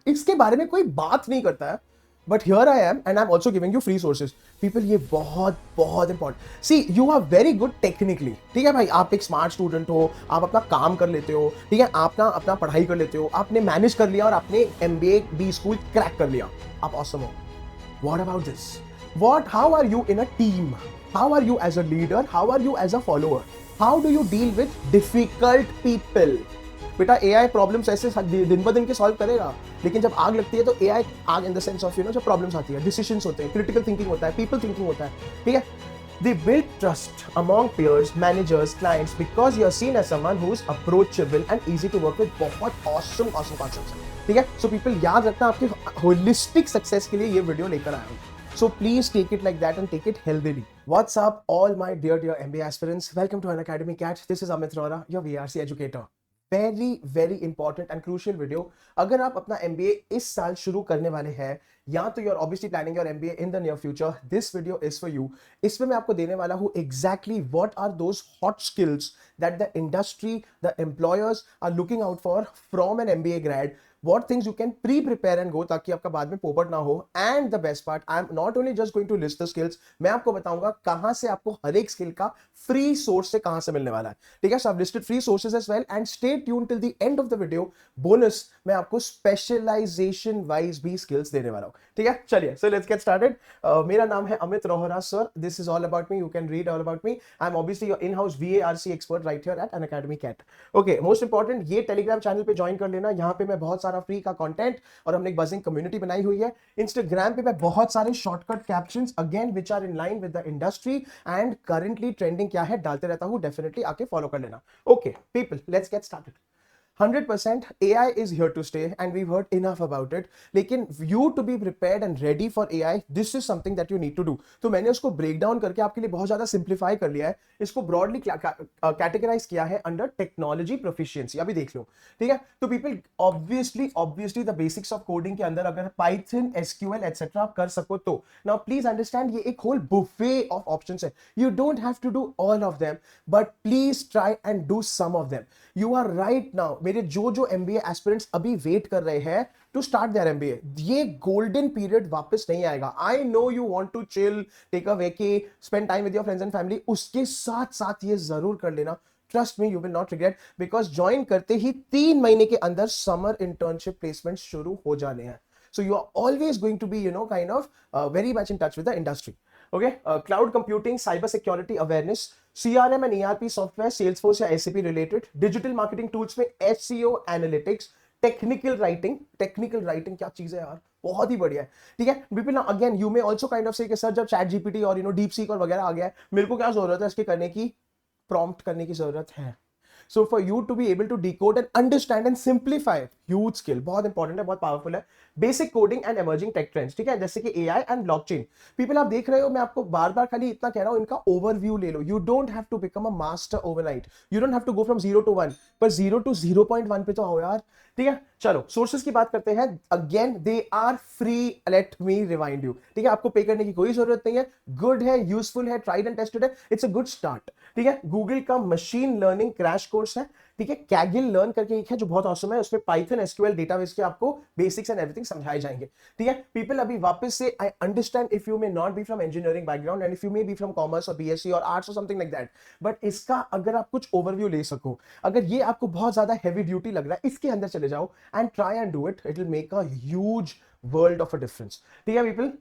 इसके बारे में कोई बात नहीं करता है, but here I am and I am also giving you free sources. People, ये बहुत बहुत important. See, you are very good technically, ठीक है भाई, आप एक स्मार्ट स्टूडेंट हो, आप अपना काम कर लेते हो, ठीक है, आप ना अपना पढ़ाई कर लेते हो, आपने मैनेज कर लिया और आपने एमबीए बी स्कूल क्रैक कर लिया, आप ऑसम हो। What about this? How are you in a team? How are you as a leader? How are you as a follower? How do you deal with difficult people? बेटा AI problems ऐसे दिन ब दिन के solve करेगा, लेकिन जब आग लगती है तो एआई आग इन द सेंस ऑफ जब प्रॉब्लम्स आती है, डिसीजंस होते हैं, क्रिटिकल थिंकिंग होता है, पीपल थिंकिंग होता है, ठीक है। They build trust among peers, managers, clients because you are seen as someone who is approachable and easy to work with। बहुत awesome concepts है, ठीक है। So people, याद रखना, आपके holistic success के लिए ये वीडियो लेकर आया हूँ। So please take it like that and take it healthily. What's up, all my dear MBA aspirants? Welcome to Unacademy Cat. This is Amit Rora, your VRC educator. Very important and crucial video। अगर आप अपना MBA इस साल शुरू करने वाले हैं, या तो you're obviously planning your MBA in the near future, this video is for you। इसमें मैं आपको देने वाला हूँ exactly what are those hot skills that the industry, the employers are looking out for from an MBA grad। What things you can pre-prepare and go, ताकि आपका बाद में पोपट ना हो। And the best part, I am not only just going to list the skills, मैं आपको बताऊंगा कहां से आपको हर एक स्किल का फ्री सोर्स से कहां से मिलने वाला है, ठीक है। So I've listed free sources as well and stay tuned till the end of the video। Bonus मैं आपको स्पेशलाइजेशन वाइज भी स्किल्स देने वाला हूं, ठीक है। चलिए, so let's get started। मेरा नाम है Amit Rohra sir. This is all about me, you can read all about me। I'm obviously your in-house VARC expert right here at Unacademy Cat। Okay, most important, ये टेलीग्राम चैनल पे join कर लेना। यहाँ पे मैं बहुत सारा फ्री का कंटेंट और हमने एक बजिंग कम्युनिटी बनाई हुई है। इंस्टाग्राम पे मैं बहुत सारे shortcut captions again which are in line with the industry and currently trending क्या है डालते रहता हूं। डेफिनेटली आके फॉलो कर लेना। Okay people, let's get started. 100% AI is here to stay and we've heard enough about it। लेकिन you to be prepared and ready for AI, this is something that you need to do। तो मैंने उसको break down करके आपके लिए बहुत ज्यादा simplify कर लिया है। इसको ब्रॉडली कैटेगराइज किया है अंडर टेक्नोलॉजी प्रोफिशिएंसी। अभी देख लो, ठीक है। तो people, obviously the basics of coding के अंदर अगर पाइथन, एसक्यूएल एटसेट्रा कर सको तो नाउ प्लीज अंडरस्टैंड, ये एक होल बुफे ऑफ ऑप्शंस है। You don't have to do all of them, but please try and do some of them. You are right now, मेरे जो एमबीए एस्पिरेंट्स अभी wait कर रहे हैं टू स्टार्ट देयर एमबीए, ये golden period वापस नहीं आएगा। I know you want to chill, take a vacay, spend time with your friends and family, उसके साथ साथ ये जरूर कर लेना। Trust me, you will not regret, because join करते ही 3 महीने के अंदर समर इंटर्नशिप प्लेसमेंट शुरू हो जाने हैं। So you are always going to be, kind of very much in touch with the industry. Okay, cloud computing, cyber security awareness, CRM and ERP software, Salesforce या SAP related, digital marketing tools में SEO, analytics, technical writing क्या चीज है यार, बहुत ही बढ़िया है, ठीक है। Vipin, again you may also kind of से कि सर जब चैट जीपीटी और डीप सीक और वगैरह आ गया है, मेरे को क्या जरूरत है इसके करने की, प्रॉम्प्ट करने की जरूरत है। So for you to be able to decode and understand and simplify, huge skill, बहुत इंपॉर्टेंट है, बहुत पावरफुल है। Basic coding and emerging take trends, ठीक है, जैसे कि एआई एंड ब्लॉकचेन। पीपल, आप देख रहे हो, मैं आपको बार बार खाली इतना कह रहा हूं, इनका ओवरव्यू ले लो। You don't have to become a master overnight, you don't have to go from 0 to 1, पर 0 to 0.1 पे तो आओ यार, ठीक है। चलो सोर्सेस की बात करते हैं। Again they are free, let me remind you, ठीक है, आपको पे करने की कोई जरूरत नहीं है। गुड है, यूजफुल है, ट्राइड एंड टेस्टेड है, इट्स अ गुड स्टार्ट, ठीक है। गूगल का मशीन लर्निंग क्रैश कोर्स है, ठीक है। कैगिल लर्न करके एक है जो बहुत ऑसम है, उसमें पाइथन, एसक्यूएल, डेटाबेस के आपको बेसिक्स एंड एवरीथिंग समझाए जाएंगे, ठीक है। पीपल, अभी वापस से, I understand if you may not be from engineering background and if you may be from commerce और बीएससी और आर्ट्स और समथिंग लाइक दैट, बट इसका अगर आप कुछ ओवरव्यू ले सको, अगर ये आपको बहुत ज्यादा हैवी ड्यूटी लग रहा है, इसके अंदर चले जाओ and try and do it, it will make a huge world of a difference, ठीक है पीपल।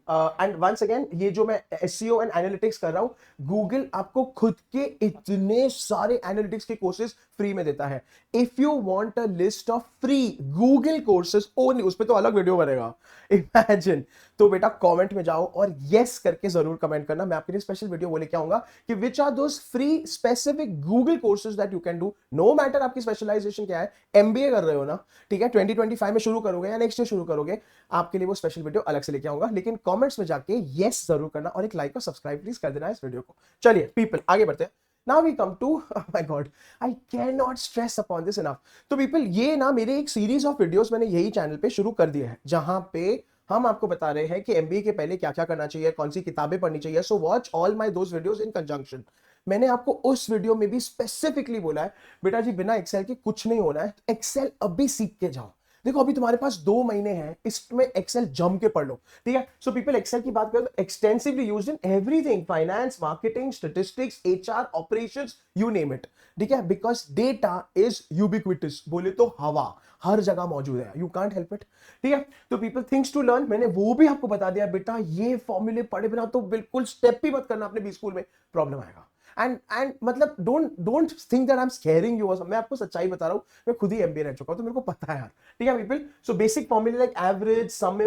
एंड वंस अगेन, ये जो मैं एसईओ एंड एनालिटिक्स कर रहा हूं, गूगल आपको खुद के इतने सारे एनालिटिक्स के कोर्सेज फ्री में देता है। If you want a list of free Google courses only, उस पे तो अलग वीडियो बनेगा, इमेजिन। तो बेटा कमेंट में जाओ और यस करके जरूर कमेंट करना, मैं आपके लिए स्पेशल वीडियो वो लेके आऊंगा कि which are those free specific Google courses that you can do, no matter आपकी स्पेशलाइजेशन क्या है। एमबीए कर रहे हो ना, ठीक है, 2025 में शुरू करोगे या नेक्स्ट ईयर शुरू करोगे, आपके लिए वो स्पेशल वीडियो अलग से लेके आऊंगा। लेकिन कमेंट्स में जाके यस जरूर करना और एक लाइक और सब्सक्राइब प्लीज कर देना इस वीडियो को। चलिए पीपल, आगे बढ़ते हैं। Now we come to, oh my God, I cannot stress upon this enough। तो पीपल, ये ना मेरे एक सीरीज ऑफ वीडियोस मैंने यही चैनल पे शुरू कर दिए हैं, जहां पे हम आपको बता रहे हैं कि एमबीए के पहले क्या क्या करना चाहिए, कौन सी किताबें पढ़नी चाहिए। So watch all my those videos in conjunction. मैंने आपको उस वीडियो में भी स्पेसिफिकली बोला है, बेटा जी बिना एक्सेल के कुछ नहीं होना है, एक्सेल अभी सीख के जाओ। देखो अभी तुम्हारे पास 2 महीने हैं, इसमें एक्सेल जम के पढ़ लो, ठीक है। सो पीपल एक्सेल की बात करें तो extensively used in everything, finance, marketing, statistics, HR, operations, you name it, ठीक है। बिकॉज डेटा इज यूबिक्विटस, बोले तो हवा, हर जगह मौजूद है, यू कांट हेल्प इट, ठीक है। तो पीपल थिंग्स टू लर्न, मैंने वो भी आपको बता दिया, बेटा ये फॉर्मूले पढ़े बिना तो बिल्कुल स्टेप भी मत करना अपने बी स्कूल में, प्रॉब्लम आएगा। एंड मतलब don't think that I M squaring you, मैं आपको सच्चाई बता रहा हूं, मैं खुद ही एमबीए रह चुका हूं तो मेरे को पता है यार, ठीक है पीपल। सो बेसिक फॉर्मूले like average, sum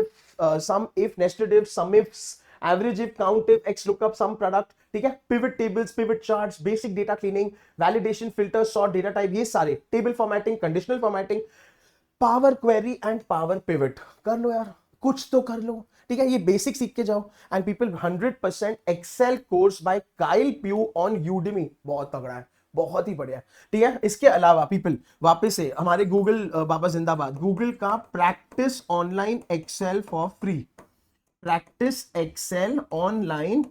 if, nested if, sum ifs, average if, count if, X lookup, sum product, ठीक है, pivot tables, pivot charts, basic data cleaning, validation, filter, sort, data type, ये सारे, table formatting, conditional formatting, power query and power pivot, कर लो यार, कुछ तो कर लो, ठीक है। ये बेसिक सीख के जाओ। And people 100% Excel course by Kyle Pew on Udemy, बहुत तगड़ा है, बहुत ही बढ़िया, ठीक है। इसके अलावा पीपल वापस से हमारे गूगल बाबा जिंदाबाद, गूगल का practice online Excel for free, practice Excel online,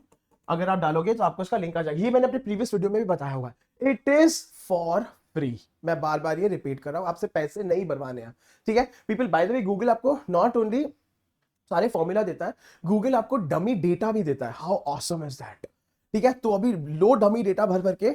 अगर आप डालोगे तो आपको इसका लिंक आ जाएगा, ये मैंने अपने प्रीवियस वीडियो में भी बताया होगा, इट इज फॉर फ्री। मैं बार बार ये रिपीट कर रहा हूं, आपसे पैसे नहीं भरवाने हैं, ठीक है people. Bye the way Google आपको नॉट ओनली सारे फॉर्मूला देता है, गूगल आपको डमी डेटा भी देता है, हाउ ऑसम इज दैट, ठीक है। तो अभी लो डमी डेटा भर भर के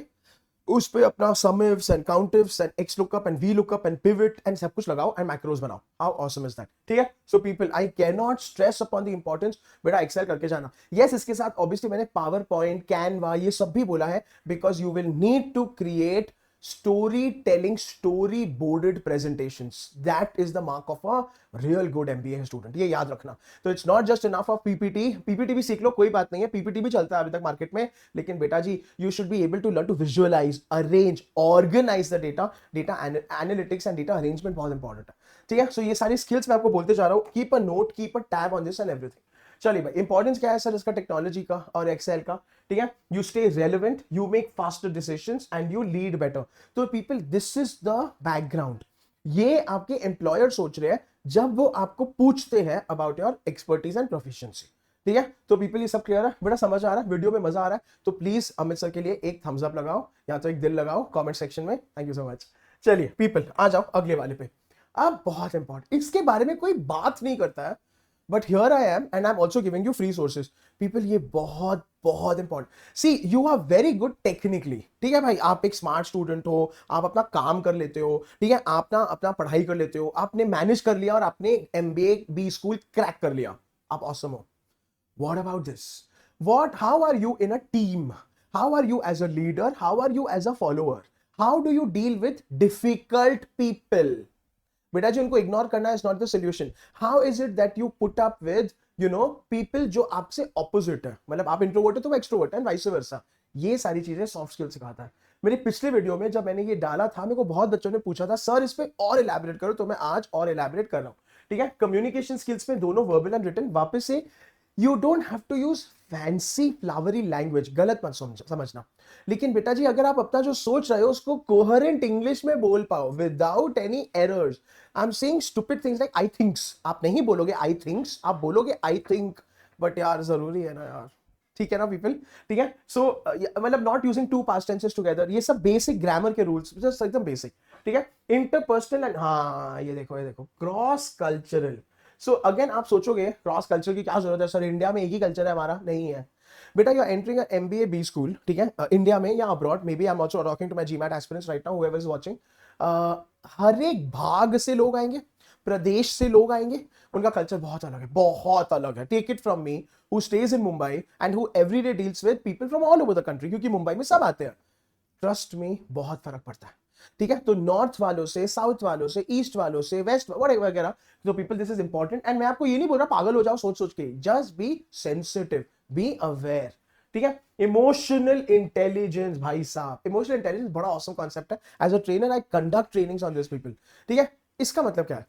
उस पे अपना सम ifs and count ifs and x lookup and V lookup and pivot and सब कुछ लगाओ एंड मैक्रोस बनाओ, हाउ ऑसम इज दैट, ठीक है। So people I can not stress upon the importance, बेटा एक्सेल करके जाना। यस इसके साथ ऑब्वियसली मैंने पावर पॉइंट, कैनवा, ये सब भी बोला है, because you will need to create storytelling, storyboarded presentations. That is the mark of a real good MBA student, ये याद रखना। तो it's not just enough of PPT, PPT भी सीख लो, कोई बात नहीं है, PPT भी चलता है अभी तक मार्केट में, लेकिन बेटा जी you should be able to learn to visualize, arrange, organize the data, data analytics and data arrangement बहुत इंपॉर्टेंट है, ठीक है। सो ये सारी स्किल्स मैं आपको बोलते जा रहा हूँ, keep a note, keep a tab on this and everything. चलिए भाई, इंपॉर्टेंस क्या है सर इसका, टेक्नोलॉजी का और एक्सेल का, ठीक है। You stay relevant, you make faster decisions and you lead better. तो people this is the background, ये आपके एम्प्लॉयर सोच रहे हैं जब वो आपको पूछते हैं about your expertise and proficiency, ठीक है। तो पीपल ये सब क्लियर है, बड़ा समझ आ रहा है, वीडियो में मजा आ रहा है, तो प्लीज अमित सर के लिए एक थम्स अप लगाओ या तो एक दिल लगाओ कमेंट सेक्शन में, थैंक यू सो मच। चलिए पीपल आ जाओ अगले वाले पे। अब बहुत इंपॉर्टेंट, इसके बारे में कोई बात नहीं करता है, but here I am and I am also giving you free sources. People ये बहुत बहुत important, see you are very good technically, ठीक है भाई, आप एक स्मार्ट स्टूडेंट हो, आप अपना काम कर लेते हो, ठीक है, आप ना अपना पढ़ाई कर लेते हो, आपने मैनेज कर लिया और आपने एमबीए बी स्कूल क्रैक कर लिया, आप ऑसम हो। What about this? How are you in a team? How are you as a leader? How are you as a follower? How do you deal with difficult people? बेटा जी उनको ignore करना is not the solution. How is it that you put up with people जो आपसे opposite है, मतलब आप introvert है तो वो एक्सट्रोवर्ट है एंड वाइस वर्सा, ये सारी चीजें सॉफ्ट स्किल सिखाता है। मेरे पिछले वीडियो में जब मैंने ये डाला था, मेरे को बहुत बच्चों ने पूछा था सर इस पे और इलैबोरेट करो, तो मैं आज और इलैबोरेट कर रहा हूं, ठीक है। कम्युनिकेशन स्किल्स में दोनों वर्बल एंड रिटन, वापस से you don't have to use fancy flowery language, गलत मत समझना, लेकिन बेटा जी अगर आप अपना जो सोच रहे हो उसको कोहेरेंट इंग्लिश में बोल पाओ without any errors. I am saying stupid things like I thinks, आप नहीं बोलोगे आई थिंक्स, आप बोलोगे आई थिंक, बट यार जरूरी है ना यार, ठीक है ना पीपल, ठीक है। सो मतलब not using two past tenses together, ये सब बेसिक ग्रामर के रूल्स, जस्ट एकदम बेसिक, ठीक है। इंटरपर्सनल एंड, हाँ ये देखो क्रॉस कल्चरल। सो अगेन आप सोचोगे क्रॉस कल्चर की क्या जरूरत है सर, इंडिया में एक ही कल्चर है हमारा, नहीं है बेटा। You are entering a MBA B school, ठीक है, इंडिया में या abroad, maybe I am also talking to my GMAT aspirants right now, whoever is watching. हर एक भाग से लोग आएंगे, प्रदेश से लोग आएंगे, उनका कल्चर बहुत अलग है, बहुत अलग है। Take it from me who stays in Mumbai and who everyday deals with people from all over the country, क्योंकि मुंबई में सब आते हैं, ट्रस्ट मी बहुत फर्क पड़ता है, ठीक है। तो नॉर्थ वालों से, साउथ वालों से, ईस्ट वालों से, वेस्ट वगैरह, तो people this is important. And मैं आपको ये नहीं बोल रहा पागल हो जाओ सोच सोच के, just be sensitive, be aware, ठीक है। इमोशनल इंटेलिजेंस, भाई साहब इमोशनल इंटेलिजेंस बड़ा ऑसम कॉन्सेप्ट है। As a trainer I conduct trainings on this people, ठीक है। इसका मतलब क्या है,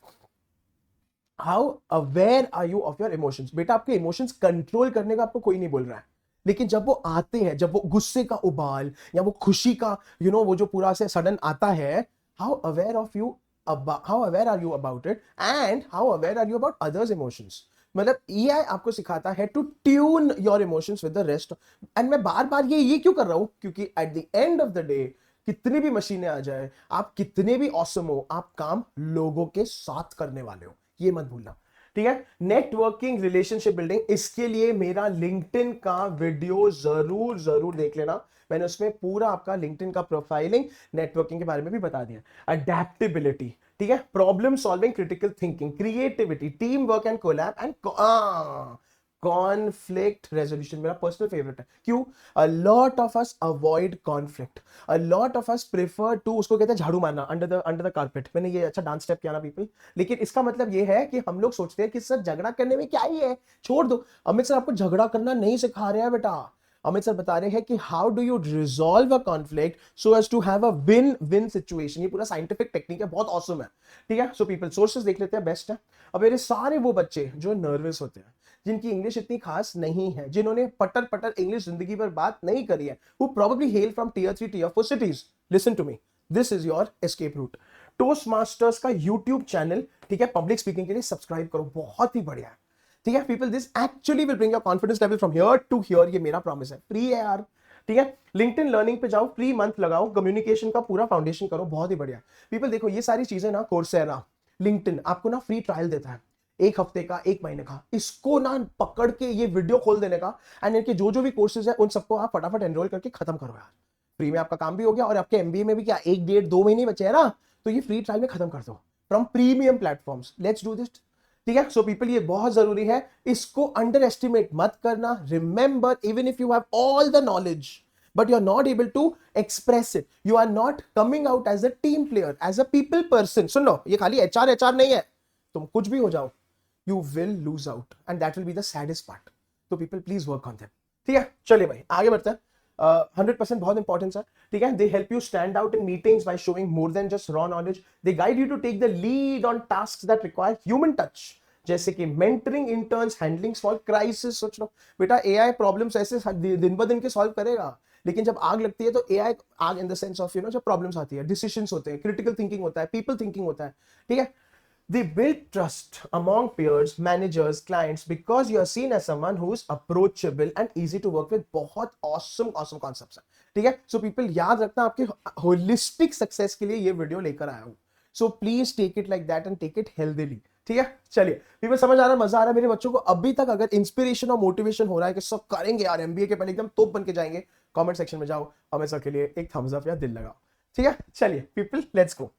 how aware are you of your emotions. बेटा आपके इमोशंस कंट्रोल करने का आपको कोई नहीं बोल रहा है, लेकिन जब वो आते हैं, जब वो गुस्से का उबाल या वो खुशी का वो जो पूरा से सडन आता है, how aware of you, how aware are you about it and how aware are you about others emotions. मतलब ईआई आपको सिखाता है to tune your emotions with the rest. And मैं बार बार ये क्यों कर रहा हूं, क्योंकि at the end of the day कितनी भी मशीनें आ जाए, आप कितने भी ऑसम हो, आप काम लोगों के साथ करने वाले हो, ये मत भूलना। ठीक है, नेटवर्किंग, रिलेशनशिप बिल्डिंग, इसके लिए मेरा लिंक्डइन का वीडियो जरूर जरूर देख लेना। मैंने उसमें पूरा आपका लिंक्डइन का प्रोफाइलिंग, नेटवर्किंग के बारे में भी बता दिया। अडेप्टेबिलिटी, ठीक है, problem solving, critical thinking, creativity, team work and collab and conflict resolution मेरा पर्सनल फेवरेट है। क्यों? A lot of us avoid conflict, a lot of us prefer to, उसको कहते हैं झाड़ू मारना, अंडर द कारपेट। मैंने ये अच्छा डांस स्टेप किया ना पीपल, लेकिन इसका मतलब ये है कि हम लोग सोचते हैं कि सर झगड़ा करने में क्या ही है, छोड़ दो। अमित सर आपको झगड़ा करना नहीं सिखा रहे हैं बेटा। अमित सर बता रहे हैं कि how do you resolve a conflict so as to have a win win situation. ये पूरा साइंटिफिक टेक्निक है, बहुत ऑसम है। ठीक है, सो पीपल सोर्सेस देख लेते हैं, बेस्ट है। अब मेरे सारे वो बच्चे जो नर्वस होते हैं, जिनकी इंग्लिश इतनी खास नहीं है, जिन्होंने पटर पटर इंग्लिश जिंदगी भर बात नहीं करी है, who probably hail from tier 3 tier 4 cities, listen to me, this is your escape route। Toast masters का यूट्यूब चैनल, ठीक है, पब्लिक स्पीकिंग के लिए सब्सक्राइब करो, बहुत ही बढ़िया है। ठीक है people, this actually will bring your confidence level from here to here, ये मेरा प्रॉमिस है, फ्री है यार। ठीक है, लिंक्डइन लर्निंग पे जाओ, फ्री मंथ लगाओ, कम्युनिकेशन का पूरा फाउंडेशन करो, बहुत ही बढ़िया। पीपल देखो, ये सारी चीजें ना, कोर्सेरा, लिंक्डइन आपको ना फ्री ट्रायल देता है, 1 हफ्ते का, 1 महीने का। इसको ना पकड़ के ये वीडियो खोल देने का, एंड इनके जो जो भी कोर्सेज है उन सबको आप फटाफट एनरोल करके खत्म करो यार। फ्री में आपका काम भी हो गया, और आपके एमबीए में भी क्या 1 1.5 2 महीने बचे हैं ना, तो ये फ्री ट्रायल में खत्म कर दो from premium platforms. Let's do this. ठीक है, सो पीपल ये बहुत जरूरी है, इसको अंडर एस्टिमेट मत करना। Remember, even if you have all the knowledge but you're not able to express it, you are not coming out as a team player, as a people person। सुन लो, ये खाली HR नहीं है, तुम कुछ भी हो जाओ, you will lose out and that will be the saddest part। तो people please work on them। ठीक है, चलिए भाई आगे बढ़ते हैं। 100% बहुत इंपॉर्टेंट है। ठीक है, they help you stand out in meetings by showing more than just raw knowledge, they guide you to take the lead on tasks that require human touch, जैसे कि mentoring interns, handling small crisis. सोच लो बेटा, AI problems ऐसे दिन ब दिन के solve करेगा, लेकिन जब आग लगती है तो एआई आग इन द सेंस ऑफ जब प्रॉब्लम्स आती है, डिसीजंस होते हैं, क्रिटिकल थिंकिंग होता है, पीपल थिंकिंग होता है। ठीक है, they build trust among peers, managers, clients, because you are seen as someone who is approachable and easy to work with। बहुत awesome concepts है। ठीक है, so people याद रखना, आपके holistic success के लिए ये वीडियो लेकर आया हूँ, so please take it like that and take it healthily। ठीक है, चलिए पीपल, समझ आ रहा है, मजा आ रहा है मेरे बच्चों को अभी तक? अगर इंस्पिरेशन और मोटिवेशन हो रहा है कि सब करेंगे यार, एमबीए के पहले एकदम तोप बन के जाएंगे, कमेंट सेक्शन में जाओ, हमें सबके लिए एक थम्स अप या दिल लगाओ। ठीक है, चलिए पीपल, लेट्स गो।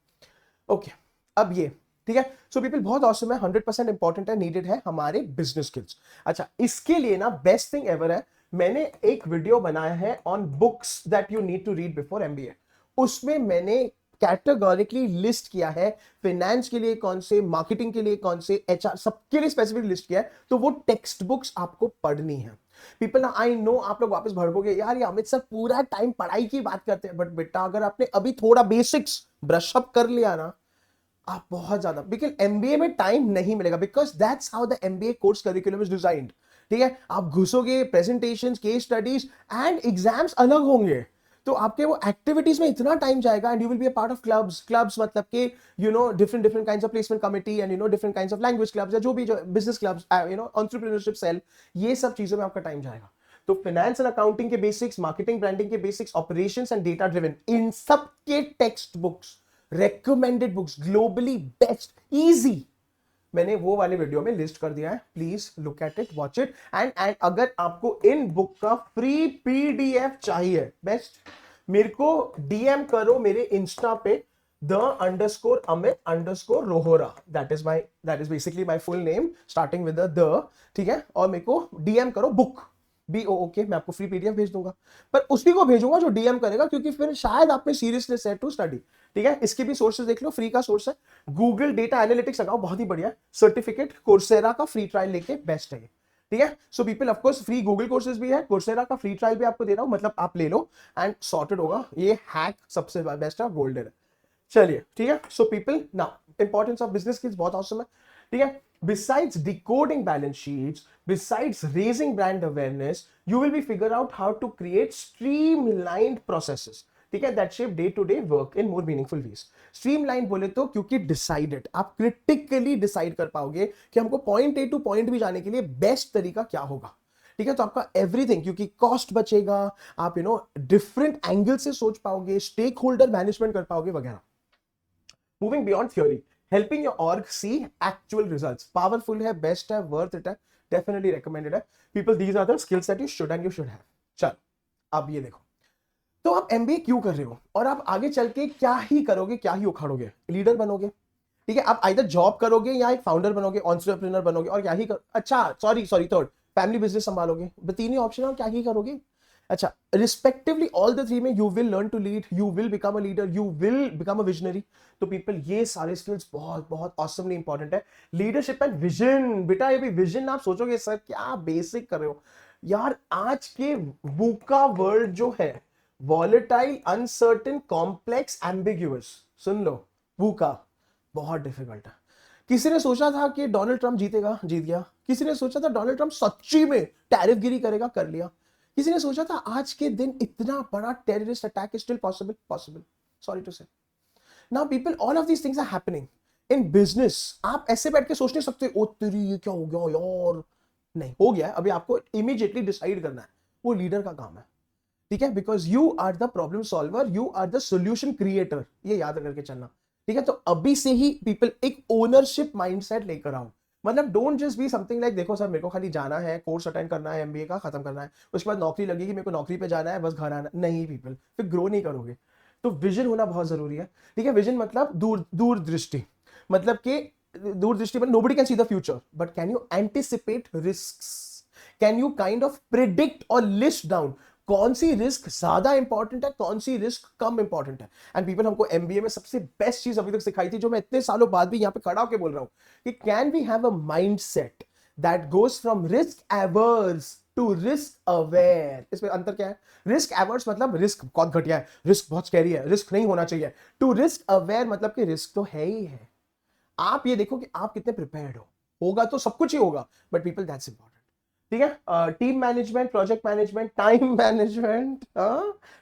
ओके, अब ये ठीक है, सो पीपल बहुत ऑसम है, 100% इंपॉर्टेंट है, नीडेड है हमारे बिजनेस स्किल्स। अच्छा, इसके लिए ना बेस्ट थिंग एवर है, मैंने एक वीडियो बनाया है on books that you need to read before MBA. उसमें मैंने कैटेगोरिकली लिस्ट किया है, फाइनेंस के लिए कौन से, मार्केटिंग के लिए कौन से, एचआर, सबके लिए स्पेसिफिक लिस्ट किया है। तो वो टेक्स्ट बुक्स आपको पढ़नी है। पीपल ना, आई नो आप लोग वापस भड़कोगे, यार ये अमित सर पूरा टाइम पढ़ाई की बात करते हैं, बट बेटा अगर आपने अभी थोड़ा बेसिक्स ब्रश अप कर लिया ना, आप बहुत ज्यादा, बिकॉज एमबीए में टाइम नहीं मिलेगा, because that's how the MBA course curriculum is designed. ठीक है, आप घुसोगे, presentations, case studies and exams अलग होंगे, तो आपके वो एक्टिविटीज में इतना टाइम जाएगा, and you will be a part of clubs मतलब के different kinds of placement committee, and different kinds of language clubs, या जो भी बिजनेस क्लब्स, एंटरप्रेन्योरशिप सेल, ये सब चीजों में आपका टाइम जाएगा। तो फाइनेंस एंड अकाउंटिंग के बेसिक्स, मार्केटिंग ब्रांडिंग के basics, operations and data driven, इन सब के textbooks, recommended books, globally best, easy, मैंने वो वाले वीडियो में लिस्ट कर दिया है, please look at it, watch it, and अगर आपको इन बुक का फ्री पीडीएफ चाहिए, बेस्ट मेरे को डीएम करो मेरे इंस्टा पे, _Amit_Rohora, that is basically my full name starting with the, ठीक है, और मेरे को डीएम करो बुक BOOK, मैं आपको फ्री पीडीएफ भेज दूंगा, पर उसी को भेजूंगा जो डीएम करेगा, क्योंकि फिर शायद आप में सीरियसनेस है टू स्टडी। ठीक है, इसके भी सोर्सेज देख लो, फ्री का सोर्स है गूगल डेटा एनालिटिक्स लगाओ, बहुत ही बढ़िया सर्टिफिकेट, कोर्सेरा का फ्री ट्रायल लेके बेस्ट है। ठीक है, so people of course free Google courses भी है, कोर्सेरा का फ्री ट्रायल भी आपको दे रहा हूं, मतलब आप ले लो एंड सॉर्टेड होगा, ये हैक सबसे बेस्ट है, गोल्डन है। चलिए ठीक है, so people now importance of business skills बहुत ऑसम है। ठीक है, besides decoding balance sheets, besides raising brand awareness, you will be figure out how to create streamlined processes, ठीक है, that shape day to day work in more meaningful ways। streamlined बोले तो क्योंकि decided, आप critically decide कर पाओगे कि हमको point A to point B जाने के लिए बेस्ट तरीका क्या होगा। ठीक है, तो आपका एवरीथिंग, क्योंकि कॉस्ट बचेगा, आप डिफरेंट एंगल से सोच पाओगे, स्टेक होल्डर मैनेजमेंट कर पाओगे वगैरह. Moving beyond theory, helping your org see actual results. Powerful है, बेस्ट है, वर्थ इट है, डेफिनेटली रिकमेंडेड है. People, these are the skills that you should have. चल अब ये देखो, तो आप एमबीए क्यों कर रहे हो और आप आगे चल के क्या ही करोगे, क्या ही उखाड़ोगे? लीडर बनोगे, ठीक है, आप आइदर जॉब करोगे या एक फाउंडर बनोगे, एंटरप्रेन्योर बनोगे, और क्या ही अच्छा सॉरी थर्ड, फैमिली बिजनेस संभालोगे. तीन ही ऑप्शन है, और क्या ही करोगे? अच्छा, रिस्पेक्टिवली ऑल द थ्री में you will learn to lead, you will become a leader, you will become a visionary. तो पीपल, ये सारे स्किल्स बहुत बहुत ऑसमली इंपॉर्टेंट है. लीडरशिप एंड विजन, बेटा ये भी विजन आप सोचोगे सर क्या बेसिक कर रहे हो यार. आज के वूका वर्ल्ड जो है, वॉलेटाइल, अनसर्टेन, कॉम्प्लेक्स, एम्बिग्यूअस, सुन लो, वूका बहुत डिफिकल्ट है. किसी ने सोचा था कि डोनाल्ड ट्रंप जीतेगा, जीत गया. किसी ने सोचा था डोनाल्ड ट्रंप सच्ची में टैरिफ गिरी करेगा, कर लिया. किसी ने सोचा था आज के दिन इतना बड़ा terrorist attack is still possible. Sorry to say. Now people, all of these things are happening in business. आप ऐसे बैठ के सोच नहीं सकते ओ तेरी ये क्या हो गया यार. नहीं हो गया, अभी आपको इमीडिएटली डिसाइड करना है. वो लीडर का काम है, ठीक है, because you are the problem solver, you are the solution creator. ये याद करके चलना, ठीक है. तो अभी से ही पीपल एक ओनरशिप माइंडसेट लेकर आओ. मतलब don't just be something like, देखो सर मेरे को खाली जाना है, कोर्स अटेंड करना है, एमबीए का खत्म करना है, उसके बाद नौकरी लगेगी, मेरे को नौकरी पे जाना है, बस घर आना. नहीं पीपल, फिर ग्रो नहीं करोगे. तो विजन होना बहुत जरूरी है, ठीक है. विजन मतलब दूरदृष्टि, मतलब कि दूरदृष्टि में nobody can see the future, but can you anticipate risks, can you kind of predict और लिस्ट डाउन कौन सी रिस्क ज्यादा इंपॉर्टेंट है, कौन सी रिस्क कम इंपॉर्टेंट है. एंड पीपल, हमको एमबीए में सबसे बेस्ट चीज अभी तक सिखाई थी, जो मैं इतने सालों बाद भी यहां पे खड़ा होकर बोल रहा हूं, कि can we have a mindset that goes from risk averse to risk aware. इसमें अंतर क्या है? रिस्क एवर्स मतलब रिस्क बहुत घटिया है, रिस्क बहुत स्कैरी है, रिस्क नहीं होना चाहिए. टू रिस्क अवेयर मतलब कि रिस्क तो है ही है. आप ये देखो कि आप कितने प्रिपेयर्ड हो. होगा तो सब कुछ ही होगा, बट पीपल, दैट्स इंपॉर्टेंट, ठीक है. Team management, project management, time management,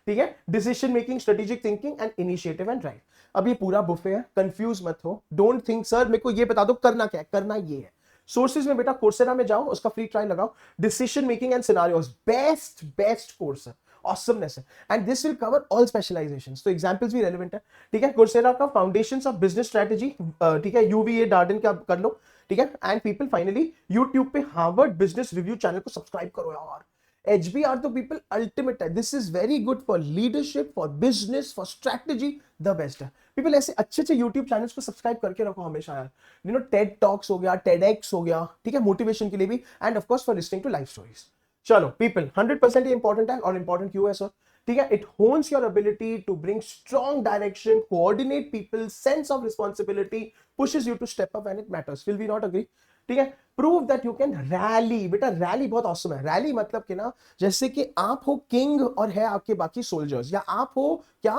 ठीक है, decision making, strategic thinking and initiative and drive. अब ये पूरा बुफे है, कंफ्यूज मत हो. डोंट थिंक सर मेरे को ये बता दो करना क्या है. करना ये है. सोर्सेज में बेटा कोर्सेरा में जाओ, उसका फ्री ट्रायल लगाओ. Decision making and scenarios, best course है, ऑसमनेस है, and this will cover all specialisations. तो एग्जांपल्स भी रेलेवेंट है, ठीक है. कोर्सेरा का फाउंडेशंस ऑफ बिजनेस स्ट्रेटजी, ठीक है, यूवीए डार्डन का कर लो, ठीक है. एंड पीपल फाइनली यूट्यूब पे हार्वर्ड बिजनेस रिव्यू चैनल को सब्सक्राइब करो यार. HBR तो पीपल अल्टीमेट है. This is very good for leadership, for business, for strategy, the best है. पीपल ऐसे अच्छे अच्छे यूट्यूब चैनल्स को सब्सक्राइब करके रखो हमेशा यार. टेड टॉक्स हो गया, टेडएक्स हो गया, ठीक है, मोटिवेशन के लिए भी, and of course for listening to life stories. चलो पीपल, 100% ये इंपॉर्टेंट है. और इंपॉर्टेंट क्यों है सर? ठीक है, it hones your ability to bring strong direction, coordinate people, sense of responsibility, pushes you to step up when it matters. Will we not agree? ठीक है. Prove that you can rally. बेटा rally बहुत awesome है. Rally मतलब कि ना, जैसे कि आप हो किंग और है आपके बाकी सोल्जर्स, या आप हो क्या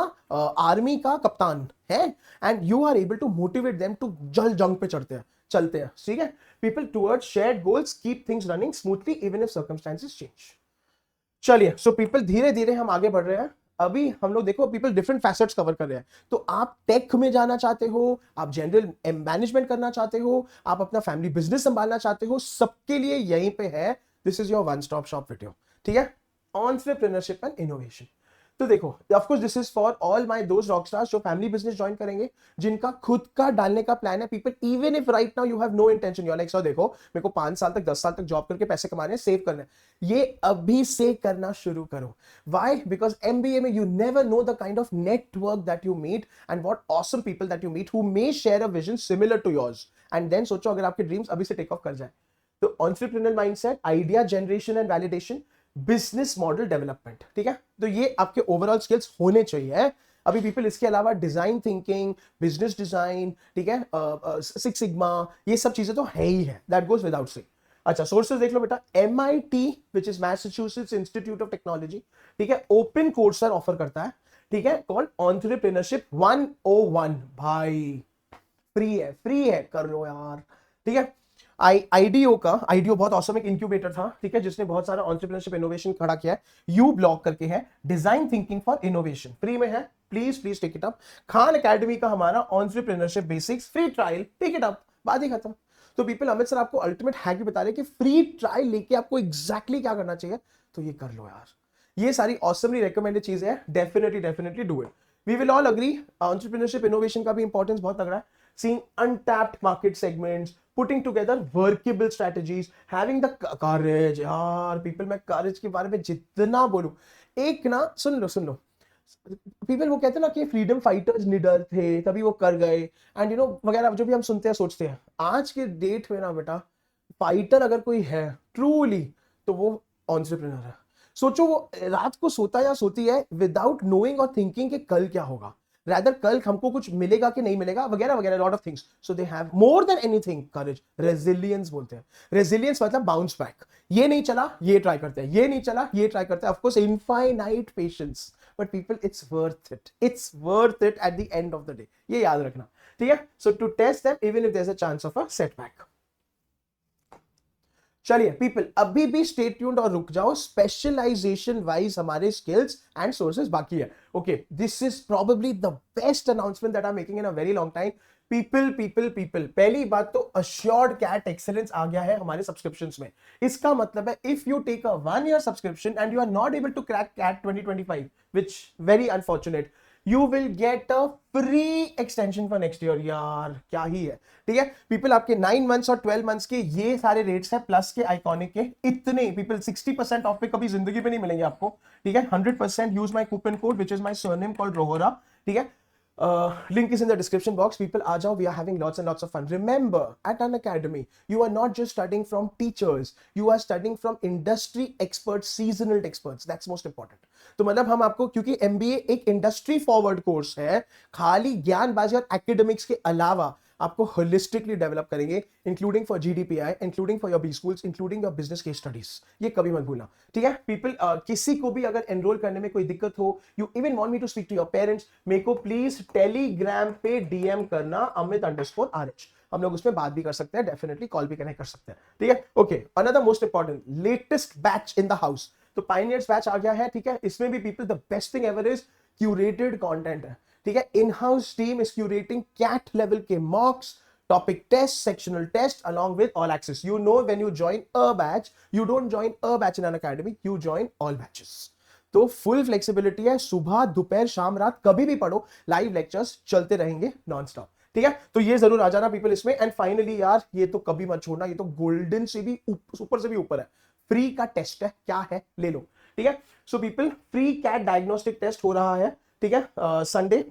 आर्मी का कप्तान है, and you are able to motivate them to जंग पे चलते हैं, ठीक है. People towards shared goals keep things running smoothly even if circumstances change. चलिए, सो पीपल धीरे धीरे हम आगे बढ़ रहे हैं. अभी हम लोग देखो पीपल डिफरेंट फैसेट्स कवर कर रहे हैं. तो आप टेक में जाना चाहते हो, आप जनरल मैनेजमेंट करना चाहते हो, आप अपना फैमिली बिजनेस संभालना चाहते हो, सबके लिए यहीं पे है. This is your one stop shop video, ठीक है, एंटरप्रेन्योरशिप एंड इनोवेशन. तो देखो, of course this is for all my दोस्त रॉकस्टार्स जो फैमिली बिजनेस ज्वाइन करेंगे, जिनका खुद का डालने का प्लान है. People, even if right now you have no intention, you are like sir देखो मेरे को 5 साल तक 10 साल तक जॉब करके पैसे कमाने हैं, सेव करने हैं, ये अभी से करना शुरू करो. व्हाई? बिकॉज एमबीए में you never know the kind of network that you meet and what awesome people that you meet who may share a vision similar to yours. And then सोचो अगर आपके ड्रीम्स अभी से take off कर जाए. तो entrepreneurial mindset, idea generation and validation, business model development, ठीक है. तो ये आपके ओवरऑल स्किल्स होने चाहिए. अभी पीपल इसके अलावा डिजाइन थिंकिंग, बिजनेस डिजाइन, ठीक है, सिक्स सिग्मा, ये सब चीजें तो है ही है, दैट गोज विदाउट से. अच्छा, सोर्सेज देख लो बेटा. MIT which is Massachusetts institute of technology, ठीक है, ओपन कोर्सर ऑफर करता है, ठीक है, कॉल्ड एंटरप्रेन्योरशिप 101. भाई फ्री है, कर लो यार, ठीक है. आईडियो बहुत औसम एक इंक्यूबेटर था, ठीक है, जिसने बहुत सारा एंटरप्रेन्योरशिप इनोवेशन खड़ा किया है. यू ब्लॉक करके है, design thinking for innovation, free में है. Please take it up. Khan academy का हमारा entrepreneurship basics free trial, take it up, बात ही खत्म. तो पीपल अमित सर आपको अल्टीमेट हैक भी बता रहे हैं कि फ्री ट्रायल लेके आपको एग्जैक्टली क्या करना चाहिए, तो ये कर लो यार। ये सारी ऑसमली रिकमेंडेड चीजें हैं, definitely do it. We will all agree entrepreneurship innovation का भी इंपॉर्टेंस बहुत तगड़ा है। Seeing untapped market segments, putting together workable strategies, having the courage. यार पीपल, मैं करेज के बारे में जितना बोलूं, एक ना सुन लो पीपल वो कहते हैं ना कि फ्रीडम फाइटर्स निडर थे तभी वो कर गए, एंड यू नो वगैरह जो भी हम सुनते हैं सोचते हैं। आज के डेट में ना बेटा, फाइटर अगर कोई है ट्रूली तो वो एंटरप्रेन्योर है। सोचो वो रात को सोता या सोती है विदाउट नोइंग और थिंकिंग कि कल क्या होगा, रादर कल हमको कुछ मिलेगा कि नहीं मिलेगा, वगैरह वगैरह, lot of things. So they have more than anything courage, resilience बोलते हैं। रेजिलियंस मतलब बाउंस बैक, ये नहीं चला ये ट्राई करते हैं, ये नहीं चला ये ट्राई करते हैं, of course infinite patience, but people it's worth it at the end of the day, ये याद रखना, ठीक है। So to test them even if there is a chance of a setback. चलिए पीपल, अभी भी स्टे ट्यून्ड और रुक जाओ, स्पेशलाइजेशन वाइज हमारे स्किल्स एंड सोर्सेज बाकी है। Okay, this is probably the best announcement that I am making in a very long time. People, पहली बात तो अश्योर्ड कैट एक्सेलेंस आ गया है हमारे सब्सक्रिप्शंस में। इसका मतलब है if you take a 1 year subscription and you are not able to crack CAT 2025, which very unfortunate, you will get a free extension for next year. यार क्या ही है, ठीक है पीपल। आपके 9 months और 12 months के ये सारे रेट्स हैं, प्लस के आइकॉनिक के इतने पीपल 60% ऑफ पे कभी जिंदगी पे नहीं मिलेंगे आपको, ठीक है। 100% use my coupon code which is my surname called Rohra, ठीक है। Link is in the description box. People, aa jao. We are having lots and lots of fun. Remember, at an academy, you are not just studying from teachers. You are studying from industry experts, seasonal experts. That's most important. तो मतलब हम आपको, क्योंकि MBA एक industry forward course है, खाली ज्ञानबाजी और academics के अलावा आपको होलिस्टिकली डेवलप करेंगे, including for GDPI, including for your B schools, including your business case studies. ये कभी मत भूलना, ठीक है पीपल। किसी को भी अगर एनरोल करने में कोई दिक्कत हो, you even want me to speak to your parents, मेरे को प्लीज टेलीग्राम पे DM करना amit_RH। हम लोग उसमें बात भी कर सकते हैं, डेफिनेटली कॉल भी कनेक्ट कर सकते हैं, ठीक है। Okay, another most important latest batch in the house, तो पायनियर्स बैच आ गया है, ठीक है। इसमें भी people the best thing ever is curated content है, ठीक है। In house team is curating CAT level के mocks, topic test, sectional test, along with all access. You know, when you join a batch, you don't join a batch in an academy, you join all batches. तो full flexibility है, सुबह दोपहर शाम रात कभी भी पढ़ो, लाइव लेक्चर्स चलते रहेंगे नॉन स्टॉप, ठीक है। तो ये जरूर आ जाना पीपल इसमें। एंड फाइनली यार, ये तो कभी मत छोड़ना, ये तो गोल्डन से भी ऊपर से भी ऊपर है, फ्री का टेस्ट है, क्या है ले लो, ठीक है। So people, free CAT diagnostic test हो रहा है, ठीक है, संडे,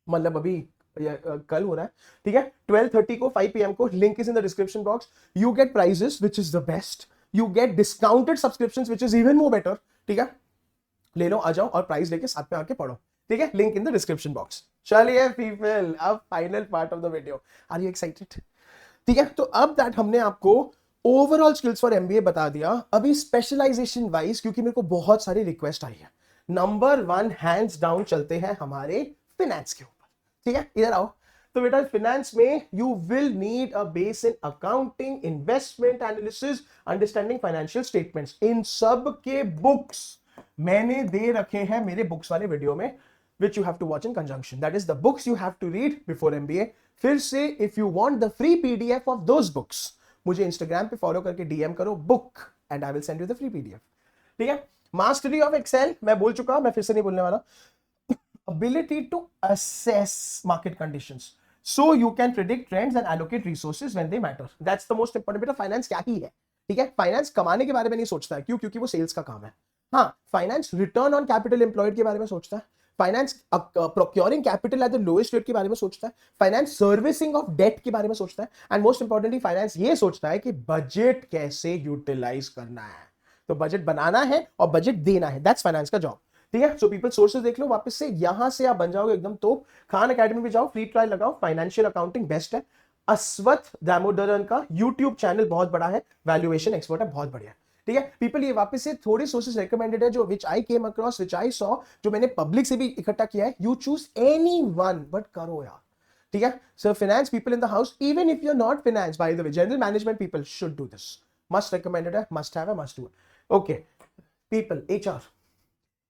मतलब अभी कल हो रहा है, ठीक है, 12:30 को, 5 PM को। Link is in the description box. You get prizes which is the best, you get discounted subscriptions which is even more better, ठीक है। ले लो, आ जाओ और प्राइस लेके साथ में आके पढ़ो, ठीक है। Link in the description box. चलिए पीपल, अब final part of the video, are you excited? ठीक है, तो अब दैट हमने आपको ओवरऑल स्किल्स फॉर MBA बता दिया। अभी स्पेशलाइजेशन वाइज, क्योंकि मेरे को बहुत सारी रिक्वेस्ट आई है, नंबर 1 हैंड्स डाउन चलते हैं हमारे फिनेंस के ऊपर, ठीक है। इधर आओ। तो बेटा फिनेंस में you will need a base in accounting, investment analysis, understanding financial statements. इन सब के बुक्स मैंने दे रखे हैं मेरे बुक्स वाले वीडियो में, which you have to watch in conjunction. That is the books you have to read before MBA. फिर से if you want the free PDF of those books, मुझे Instagram पे फॉलो करके DM करो book and I will send you the free PDF. ठीक है? Mastery of Excel मैं बोल चुका, मैं फिर से नहीं बोलने वाला। Ability to assess market conditions, so you can predict trends and allocate resources when they matter. That's the most important. बेटा फाइनेंस क्या ही है, ठीक है। फाइनेंस कमाने के बारे में नहीं सोचता है, क्यों? क्योंकि वो सेल्स का काम है। हाँ, finance return on capital employed के बारे में सोचता है, finance procuring capital at the lowest rate के बारे में सोचता है, फाइनेंस सर्विसिंग ऑफ डेट के बारे में सोचता है, एंड मोस्ट इंपॉर्टेंटली फाइनेंस ये सोचता है कि बजट कैसे यूटिलाइज करना है। तो बजट बनाना है और बजट देना है, दैट्स फाइनेंस का जॉब, ठीक है। सो पीपल सोर्सेज देख लो वापस से, यहां से आप बन जाओगे एकदम। तो खान एकेडमी में जाओ, फ्री ट्रायल लगाओ, फाइनेंशियल अकाउंटिंग बेस्ट है। अश्वत्थ दामोदरन का यूट्यूब चैनल बहुत बड़ा है, वैल्यूएशन एक्सपर्ट है, बहुत बढ़िया, ठीक है। पीपल ये वापस से थोड़े सोर्सेज रिकमेंडेड है, जो विच आई came across, which I saw, जो मैंने पब्लिक से भी इकट्ठा किया है। You choose any one, but करो यार, ठीक है। So finance people in the house, even if you are not finance, by the way, general management people should do this, must recommended है, मस्ट हैव है, must do. Okay people,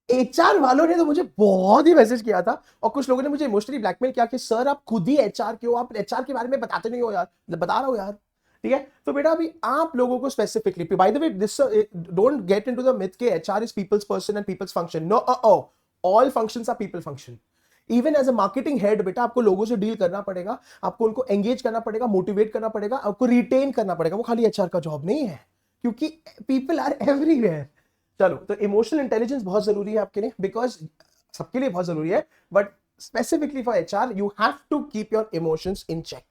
HR वालों ने तो मुझे बहुत ही मैसेज किया था, और कुछ लोगों ने मुझे इमोशनली ब्लैकमेल किया कि सर आप खुद ही HR के हो, आप HR के बारे में बताते नहीं हो यार। बता रहा हूं यार, ठीक है। तो बेटा अभी आप लोगों को specifically, by the way this don't get into the myth के HR is people's person and people's function, no, all functions are people function. Even as a marketing head बेटा आपको लोगों से डील करना पड़ेगा, आपको उनको एंगेज करना पड़ेगा, मोटिवेट करना पड़ेगा, आपको रिटेन करना पड़ेगा। वो खाली एचआर का जॉब नहीं है, क्योंकि पीपल आर एवरीवेयर। चलो, तो इमोशनल इंटेलिजेंस बहुत जरूरी है आपके लिए, बिकॉज सबके लिए बहुत जरूरी है, but specifically for HR you have to keep your emotions in check.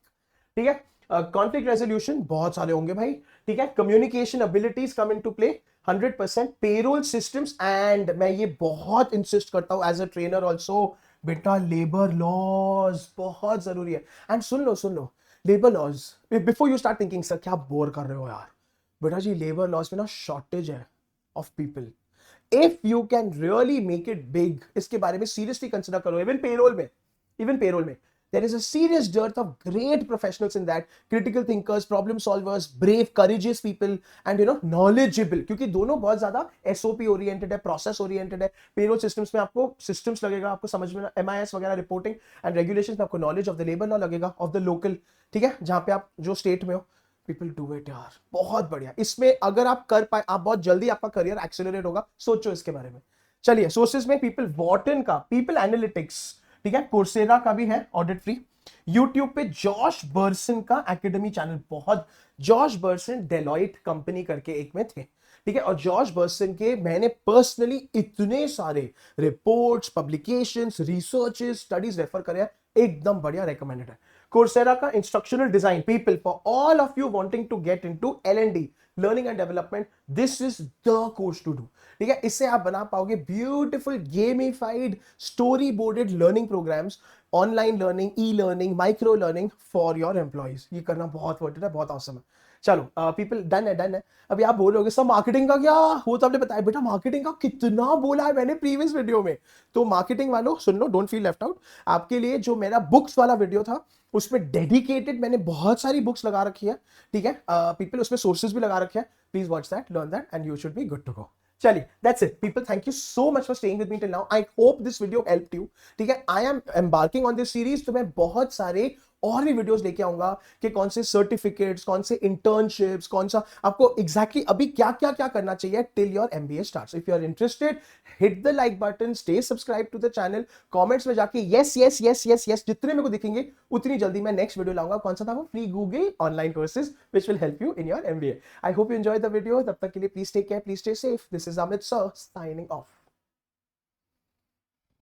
ठीक है। कॉन्फ्लिक्ट रेजोल्यूशन बहुत सारे होंगे भाई। ठीक है। Communication abilities come into play 100%। Payroll systems, and मैं ये बहुत इंसिस्ट करता हूं एज अ ट्रेनर ऑल्सो, बेटा लेबर लॉज बहुत जरूरी है। एंड सुन लो labour laws, before you start thinking sir क्या बोर कर रहे हो यार, बेटा जी लेबर लॉज में ना शॉर्टेज है of people. If you can really make it big, इसके बारे में सीरियसली कंसिडर करो। इवन पेरोल में there is a serious dearth of great professionals in that, critical thinkers, problem solvers, brave, courageous people, and knowledgeable, क्योंकि दोनों बहुत ज्यादा SOP oriented है, प्रोसेस ओरिएंटेड है। पेरोल सिस्टम्स में आपको सिस्टम्स लगेगा, आपको समझ में MIS वगैरह रिपोर्टिंग एंड रेगुलेशंस में आपको knowledge of the labour law लगेगा, ऑफ द लोकल। ठीक है, जहां पे आप जो स्टेट में हो, पीपल डू इट यार, बहुत बढ़िया। इसमें अगर आप कर पाए, आप बहुत जल्दी आपका करियर एक्सेलरेट होगा, सोचो इसके बारे में। चलिए, सोर्सेज में पीपल वॉटन का, पीपल एनालिटिक्स, ठीक है, कोर्सेरा का भी है ऑडिट फ्री। यूट्यूब पे जॉश बर्सन का एकेडमी चैनल, बहुत, जॉश बर्सन डेलॉइट कंपनी करके एक में थे। ठीक है, और जॉश बर्सन के मैंने पर्सनली इतने सारे reports, publications, researches, studies refer करे हैं, एकदम बढ़िया, रेकमेंडेड है। कोर्सेरा का instructional design, people, for all of you wanting to get into L&D, learning and development, this is the course to do. ठीक है, इससे आप बना पाओगे beautiful gamified story boarded learning programmes, online learning, e learning, micro learning for your employees. ये करना बहुत worth है, बहुत awesome है। चलो, पीपल डन है। अभी आप बोलोगे सर मार्केटिंग का क्या, वो तो आपने बताया बेटा, मार्केटिंग का कितना बोला है मैंने प्रीवियस वीडियो में। तो मार्केटिंग वालों सुन लो, डोंट फील लेफ्ट आउट। आपके लिए जो मेरा बुक्स वाला वीडियो था, उसमें डेडिकेटेड मैंने बहुत सारी बुक्स लगा रखी है। ठीक है, पीपल, उसमें सोर्सेज भी लगा रखे हैं। Please watch that, learn that, and you should be good to go. चलिए, that's it people, thank you so much for staying with me till now. I hope this video helped you. ठीक है, I am embarking on this series, तो मैं बहुत सारे और भी videos लेके आऊंगा कि कौन से सर्टिफिकेट्स, कौन से इंटर्नशिप्स, कौन सा आपको एग्जैक्टली अभी क्या क्या क्या करना चाहिए till your MBA starts. If you are interested, hit the like button, stay subscribe to the channel, comments में जाके yes yes yes yes yes जितने मेरे को दिखेंगे उतनी जल्दी मैं नेक्स्ट वीडियो लाऊंगा। कौन सा था वो? Free Google online courses which will help you in your MBA। I hope you enjoy the video. तब तक के लिए please take care, please stay safe. This is Amit sir signing of.